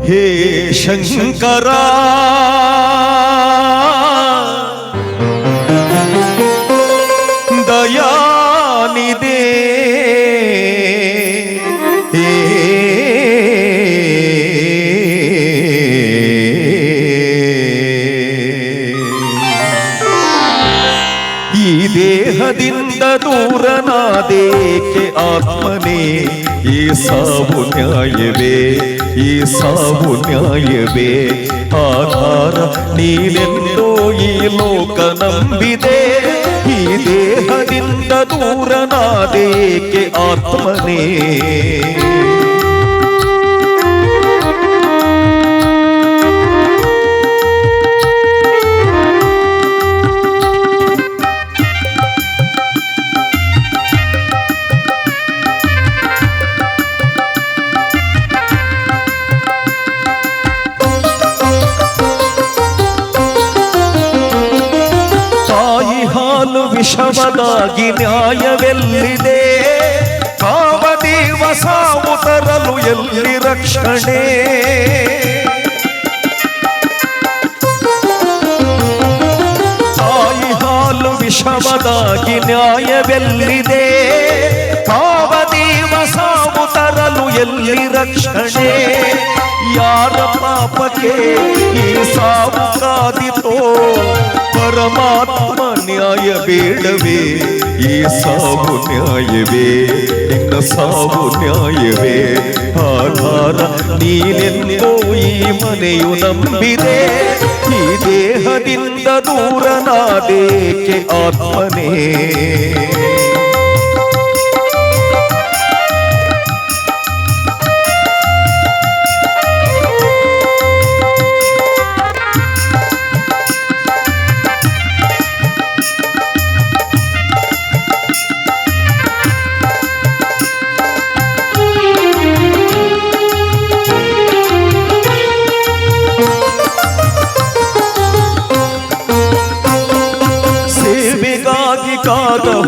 ಹೇ ಶಂಕರ ದಯಾನಿದೆ ಈ ದೇಹದಿಂದ ದೂರನಾದೇಕೆ ಆತ್ಮನೇ ಈ ಸಾವು ನ್ಯಾಯವೇ ಈ ಸಾವು ನ್ಯಾಯವೇ ಆಧಾರ ನೀನೆಂದೋ ಈ ಲೋಕ ನಂಬಿದೆ ಈ ದೇಹದಿಂದ ದೂರನಾದೇಕೆ ಆತ್ಮನೇ ವಿಷಮದಾಗಿ ನ್ಯಾಯವೆಲ್ಲಿದೆ ಕಾಮದೇವ ಸಾವು ತರಲು ಎಲ್ಲಿ ರಕ್ಷಣೆ ತಾಯಿ ಹಾಲು ವಿಷಮದಾಗಿ ನ್ಯಾಯವೆಲ್ಲಿದೆ ಕಾಮದೇವ ಸಾವು ತರಲು ಎಲ್ಲಿ ರಕ್ಷಣೆ ಯಾರ ಪಾಪಕ್ಕೆ ಈ ಸಾವು ಕಾದಿತೋ ಪರಮಾತ್ಮ ನ್ಯಾಯ ಬೇಡವೇ ಈ ಸಾವು ನ್ಯಾಯವೇ ನಿನ್ನ ಸಾವು ನ್ಯಾಯವೇ ಆಧಾರ ನೀನೆಂದೋ ಈ ಮನೆಯು ನಂಬಿದೆ ಈ ದೇಹದಿಂದ ದೂರನಾದೇಕೆ ಆತ್ಮನೇ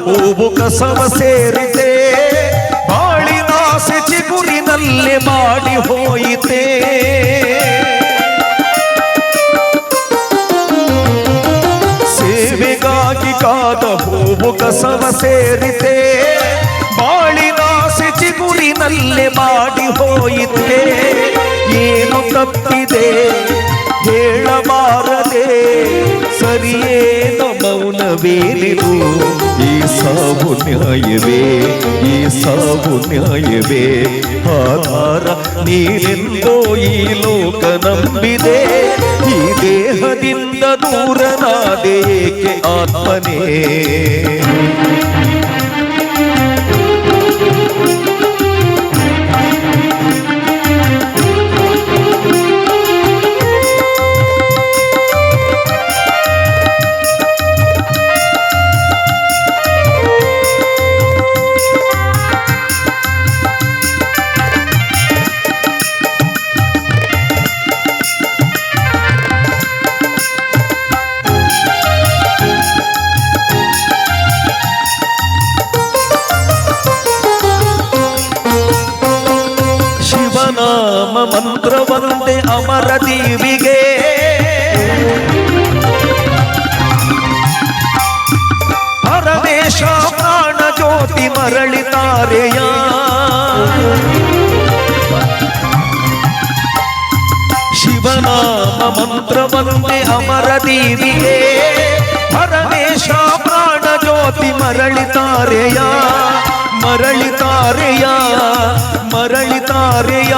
ಹೂವು ಕಸವ ಸೇರಿದೆ ಬಾಳಿನಾಸೆ ಚಿಗುರಿನಲ್ಲಿ ಮಾಡಿ ಹೋಯಿತೆ ಸೇವೆಗಾಗಿ ಕಾದ ಹೂವು ಕಸವ ಸೇರಿದೆ ಬಾಳಿನಾಸೆ ಚಿಗುರಿನಲ್ಲಿ ಮಾಡಿ ಹೋಯಿತೆ ಏನು ತಪ್ಪಿದೆ ಹೇಳಬಾರದೆ ಸರಿಯೇನು ಮೌನವೇನಿದು ಈ ಸಾವು ನ್ಯಾಯವೇ ಈ ಸಾವು ನ್ಯಾಯವೇ ಆಧಾರ ನೀನೆಂದೋ ಈ ಲೋಕ ನಂಬಿದೆ ಈ ದೇಹದಿಂದ ದೂರನಾದೇಕೆ ಆತ್ಮನೇ ಶಿವನಾಮ ಮಂತ್ರವಂತೆ ಅಮರ ದೀವಿಗೆ ಪರಮೇಶ ಪ್ರಾಣ ಜ್ಯೋತಿ ಮರಳಿತಾರೆಯ ಶಿವನಾಮ ಮಂತ್ರವಂತೆ ಅಮರ ದೀವಿಗೆ ಪರಮೇಶ ಪ್ರಾಣ ಜ್ಯೋತಿ ಮರಳಿತಾರೆಯ ಮರಳಿತಾರೆಯ ಮರಳಿತಾರೆಯ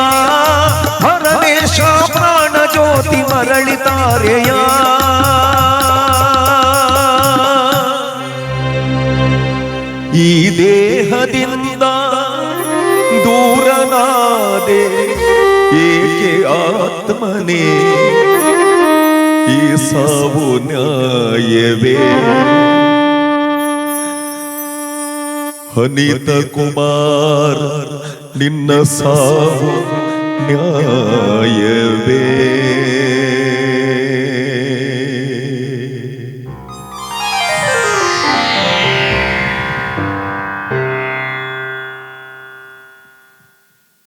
ಪರಮೇಶ ಪ್ರಾಣ ಜ್ಯೋತಿ ಮರಳಿತಾರೆಯ ಈ ದೇಹದಿಂದ ದೂರನಾದೆ ಏಕೆ ಆತ್ಮನೇ ಈ ಸಾವು ನ್ಯಾಯವೇ ಅನಿತ ಕುಮಾರ್ ನಿನ್ನ ಸಾವು ನ್ಯಾಯವೇ